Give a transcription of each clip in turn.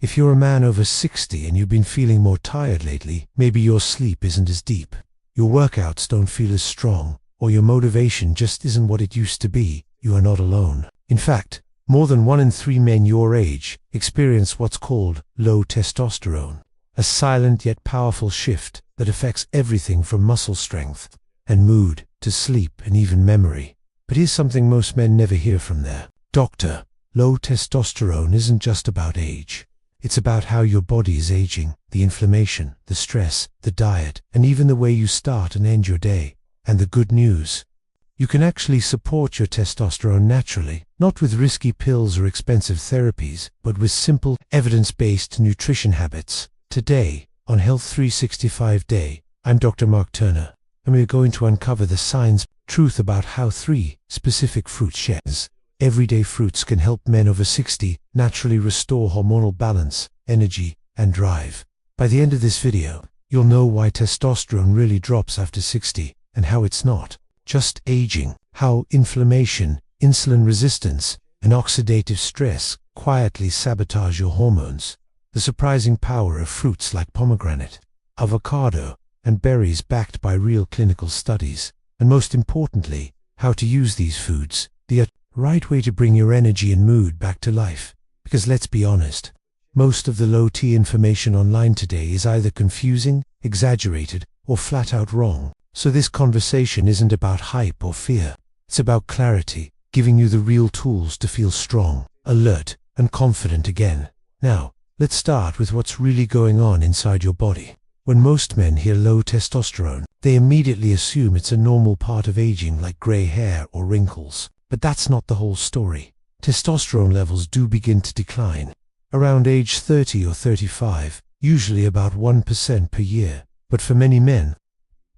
If you're a man over 60 and you've been feeling more tired lately, maybe your sleep isn't as deep, your workouts don't feel as strong, or your motivation just isn't what it used to be, you are not alone. In fact, more than 1 in 3 men your age experience what's called low testosterone, a silent yet powerful shift that affects everything from muscle strength and mood to sleep and even memory. But here's something most men never hear from their doctor. Low testosterone isn't just about age. It's about how your body is aging, the inflammation, the stress, the diet, and even the way you start and end your day. And the good news: you can actually support your testosterone naturally, not with risky pills or expensive therapies, but with simple, evidence-based nutrition habits. Today, on Health 365 Day, I'm Dr. Mark Turner, and we're going to uncover the science, truth about how 3 specific fruit shares. Everyday fruits can help men over 60 naturally restore hormonal balance, energy, and drive. By the end of this video, you'll know why testosterone really drops after 60, and how it's not just aging, how inflammation, insulin resistance, and oxidative stress quietly sabotage your hormones, the surprising power of fruits like pomegranate, avocado, and berries backed by real clinical studies, and most importantly, how to use these foods the right way to bring your energy and mood back to life. Because let's be honest, most of the low-T information online today is either confusing, exaggerated, or flat out wrong. So this conversation isn't about hype or fear. It's about clarity, giving you the real tools to feel strong, alert, and confident again. Now, let's start with what's really going on inside your body. When most men hear low testosterone, they immediately assume it's a normal part of aging like gray hair or wrinkles. But that's not the whole story. Testosterone levels do begin to decline around age 30 or 35, usually about 1% per year. But for many men,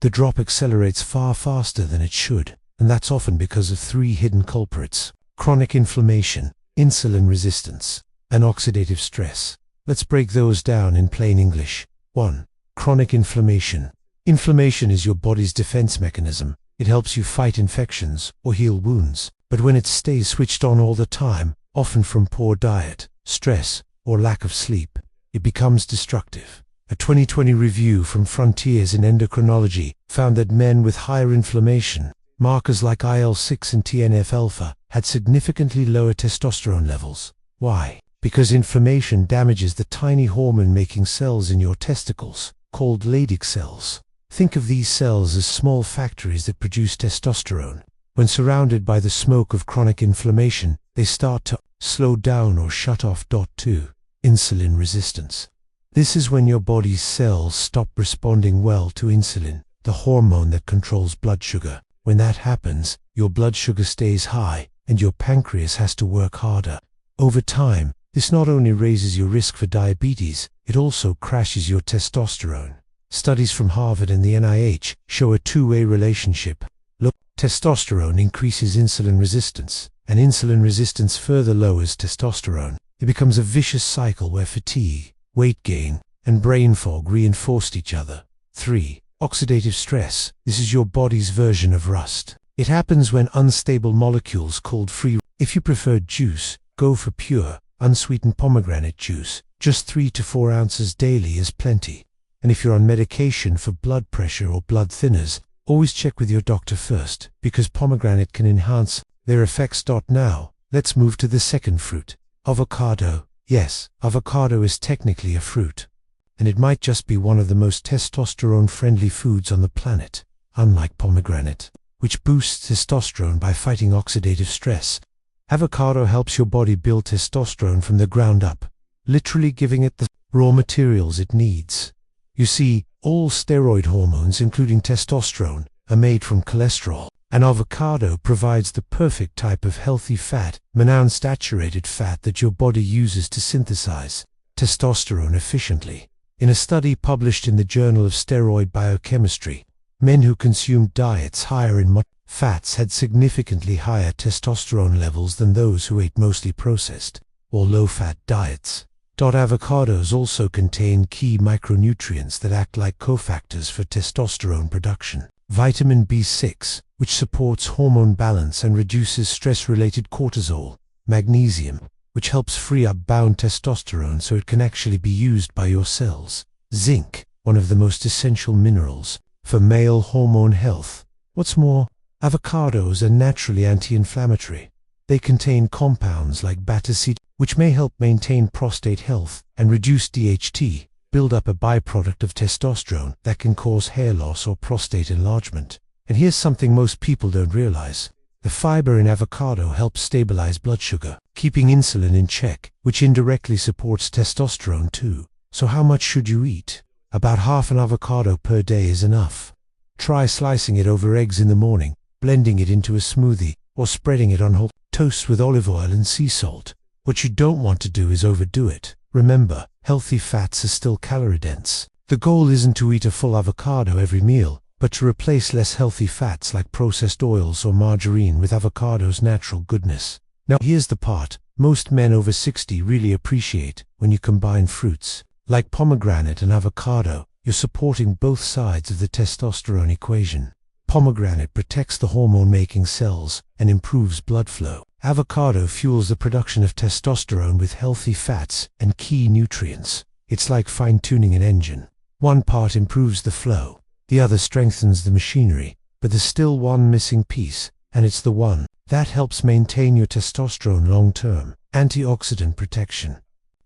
the drop accelerates far faster than it should, and that's often because of 3 hidden culprits: chronic inflammation, insulin resistance, and oxidative stress. Let's break those down in plain English. 1. Chronic inflammation. Inflammation is your body's defense mechanism. It helps you fight infections or heal wounds. But when it stays switched on all the time, often from poor diet, stress, or lack of sleep, it becomes destructive. A 2020 review from Frontiers in Endocrinology found that men with higher inflammation, markers like IL-6 and TNF-alpha, had significantly lower testosterone levels. Why? Because inflammation damages the tiny hormone-making cells in your testicles, called Leydig cells. Think of these cells as small factories that produce testosterone. When surrounded by the smoke of chronic inflammation, they start to slow down or shut off. 2. Insulin resistance. This is when your body's cells stop responding well to insulin, the hormone that controls blood sugar. When that happens, your blood sugar stays high, and your pancreas has to work harder. Over time, this not only raises your risk for diabetes, it also crashes your testosterone. Studies from Harvard and the NIH show a two-way relationship. Look, testosterone increases insulin resistance, and insulin resistance further lowers testosterone. It becomes a vicious cycle where fatigue, weight gain, and brain fog reinforce each other. 3. Oxidative stress. This is your body's version of rust. It happens when unstable molecules called free. If you prefer juice, go for pure, unsweetened pomegranate juice. Just 3 to 4 ounces daily is plenty. And if you're on medication for blood pressure or blood thinners, always check with your doctor first, because pomegranate can enhance their effects. Now, let's move to the second fruit, avocado. Yes, avocado is technically a fruit, and it might just be one of the most testosterone-friendly foods on the planet. Unlike pomegranate, which boosts testosterone by fighting oxidative stress, avocado helps your body build testosterone from the ground up, literally giving it the raw materials it needs. You see, all steroid hormones, including testosterone, are made from cholesterol, and avocado provides the perfect type of healthy fat, monounsaturated fat, that your body uses to synthesize testosterone efficiently. In a study published in the Journal of Steroid Biochemistry, men who consumed diets higher in fats had significantly higher testosterone levels than those who ate mostly processed or low-fat diets. Avocados also contain key micronutrients that act like cofactors for testosterone production. Vitamin B6, which supports hormone balance and reduces stress-related cortisol. Magnesium, which helps free up bound testosterone so it can actually be used by your cells. Zinc, one of the most essential minerals for male hormone health. What's more, avocados are naturally anti-inflammatory. They contain compounds like beta-cetone, which may help maintain prostate health and reduce DHT, build up a byproduct of testosterone that can cause hair loss or prostate enlargement. And here's something most people don't realize. The fiber in avocado helps stabilize blood sugar, keeping insulin in check, which indirectly supports testosterone too. So how much should you eat? About half an avocado per day is enough. Try slicing it over eggs in the morning, blending it into a smoothie, or spreading it on whole toast with olive oil and sea salt. What you don't want to do is overdo it. Remember, healthy fats are still calorie dense. The goal isn't to eat a full avocado every meal, but to replace less healthy fats like processed oils or margarine with avocado's natural goodness. Now here's the part most men over 60 really appreciate when you combine fruits. Like pomegranate and avocado, you're supporting both sides of the testosterone equation. Pomegranate protects the hormone-making cells and improves blood flow. Avocado fuels the production of testosterone with healthy fats and key nutrients. It's like fine-tuning an engine. One part improves the flow, the other strengthens the machinery, but there's still one missing piece, and it's the one that helps maintain your testosterone long-term: antioxidant protection.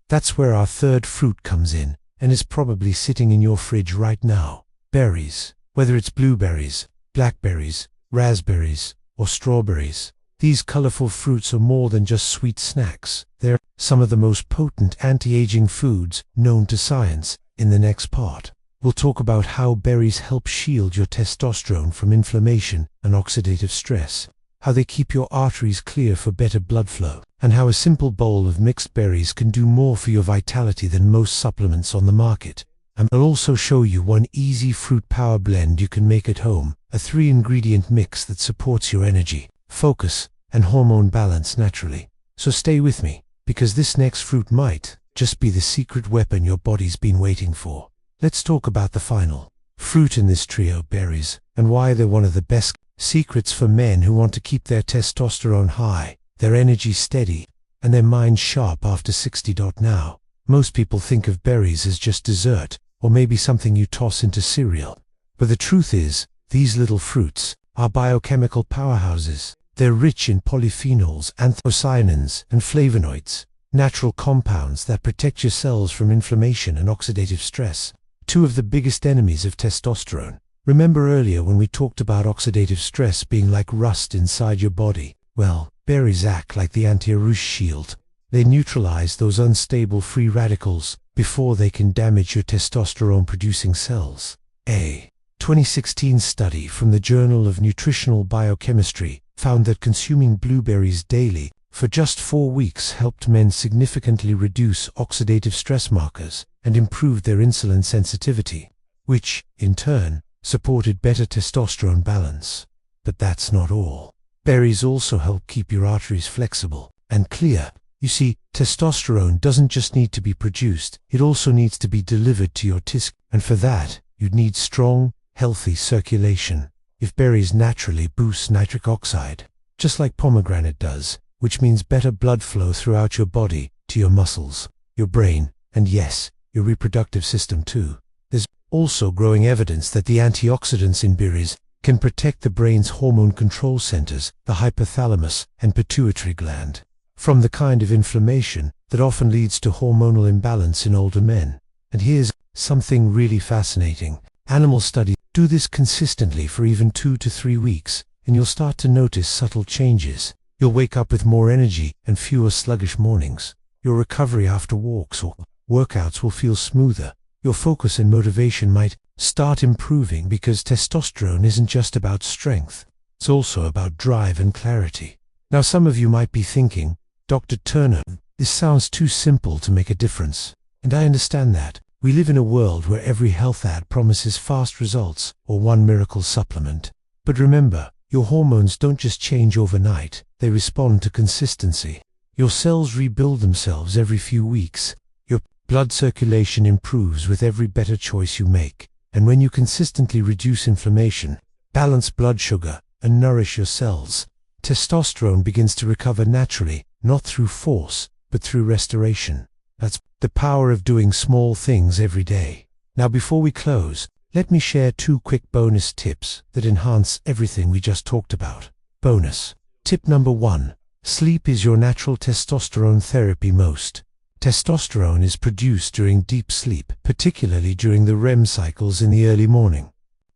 That's where our third fruit comes in, and is probably sitting in your fridge right now. Berries. Whether it's blueberries, blackberries, raspberries, or strawberries, these colorful fruits are more than just sweet snacks. They're some of the most potent anti-aging foods known to science. In the next part, we'll talk about how berries help shield your testosterone from inflammation and oxidative stress, how they keep your arteries clear for better blood flow, and how a simple bowl of mixed berries can do more for your vitality than most supplements on the market. And I'll also show you one easy fruit power blend you can make at home, a 3-ingredient mix that supports your energy, focus, and hormone balance naturally. So stay with me, because this next fruit might just be the secret weapon your body's been waiting for. Let's talk about the final fruit in this trio, berries, and why they're one of the best secrets for men who want to keep their testosterone high, their energy steady, and their minds sharp after 60. Now, most people think of berries as just dessert, or maybe something you toss into cereal. But the truth is, these little fruits are biochemical powerhouses. They're rich in polyphenols, anthocyanins, and flavonoids, natural compounds that protect your cells from inflammation and oxidative stress, two of the biggest enemies of testosterone. Remember earlier when we talked about oxidative stress being like rust inside your body? Well, berries act like the anti-rust shield. They neutralize those unstable free radicals before they can damage your testosterone-producing cells. A 2016 study from the Journal of Nutritional Biochemistry found that consuming blueberries daily for just 4 weeks helped men significantly reduce oxidative stress markers and improved their insulin sensitivity, which, in turn, supported better testosterone balance. But that's not all. Berries also help keep your arteries flexible and clear. You see, testosterone doesn't just need to be produced, it also needs to be delivered to your tissues, and for that, you'd need strong, healthy circulation. If berries naturally boost nitric oxide, just like pomegranate does, which means better blood flow throughout your body, to your muscles, your brain, and yes, your reproductive system too. There's also growing evidence that the antioxidants in berries can protect the brain's hormone control centers, the hypothalamus and pituitary gland, from the kind of inflammation that often leads to hormonal imbalance in older men. And here's something really fascinating. Animal studies do this consistently for even 2 to 3 weeks, and you'll start to notice subtle changes. You'll wake up with more energy and fewer sluggish mornings. Your recovery after walks or workouts will feel smoother. Your focus and motivation might start improving because testosterone isn't just about strength. It's also about drive and clarity. Now some of you might be thinking, Dr. Turner, this sounds too simple to make a difference. And I understand that. We live in a world where every health ad promises fast results or one miracle supplement. But remember, your hormones don't just change overnight, they respond to consistency. Your cells rebuild themselves every few weeks. Your blood circulation improves with every better choice you make. And when you consistently reduce inflammation, balance blood sugar, and nourish your cells, testosterone begins to recover naturally, not through force, but through restoration. That's the power of doing small things every day. Now, before we close, let me share 2 quick bonus tips that enhance everything we just talked about. Bonus. Tip number 1. Sleep is your natural testosterone therapy. Most testosterone is produced during deep sleep, particularly during the REM cycles in the early morning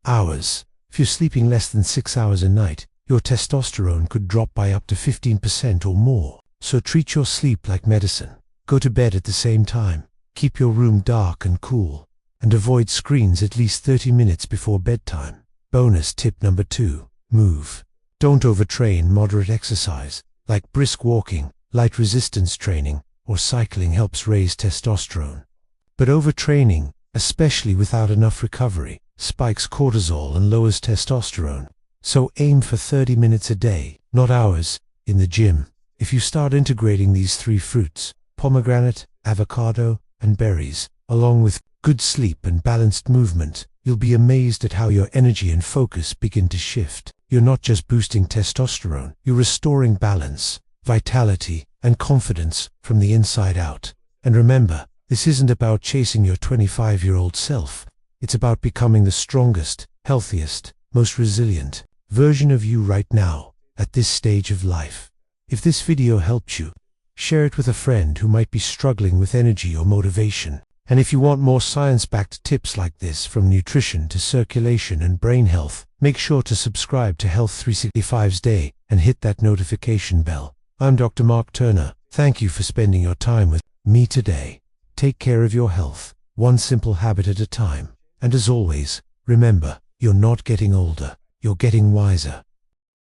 hours. If you're sleeping less than 6 hours a night, your testosterone could drop by up to 15% or more. So treat your sleep like medicine. Go to bed at the same time. Keep your room dark and cool, and avoid screens at least 30 minutes before bedtime. Bonus tip number 2. Move. Don't overtrain. Moderate exercise, like brisk walking, light resistance training, or cycling, helps raise testosterone. But overtraining, especially without enough recovery, spikes cortisol and lowers testosterone. So aim for 30 minutes a day, not hours, in the gym. If you start integrating these 3 fruits, pomegranate, avocado, and berries, along with good sleep and balanced movement, you'll be amazed at how your energy and focus begin to shift. You're not just boosting testosterone, you're restoring balance, vitality, and confidence from the inside out. And remember, this isn't about chasing your 25-year-old self. It's about becoming the strongest, healthiest, most resilient version of you right now, at this stage of life. If this video helped you, share it with a friend who might be struggling with energy or motivation. And if you want more science-backed tips like this, from nutrition to circulation and brain health, make sure to subscribe to Health 365's Day and hit that notification bell. I'm Dr. Mark Turner. Thank you for spending your time with me today. Take care of your health, one simple habit at a time. And as always, remember, you're not getting older, you're getting wiser.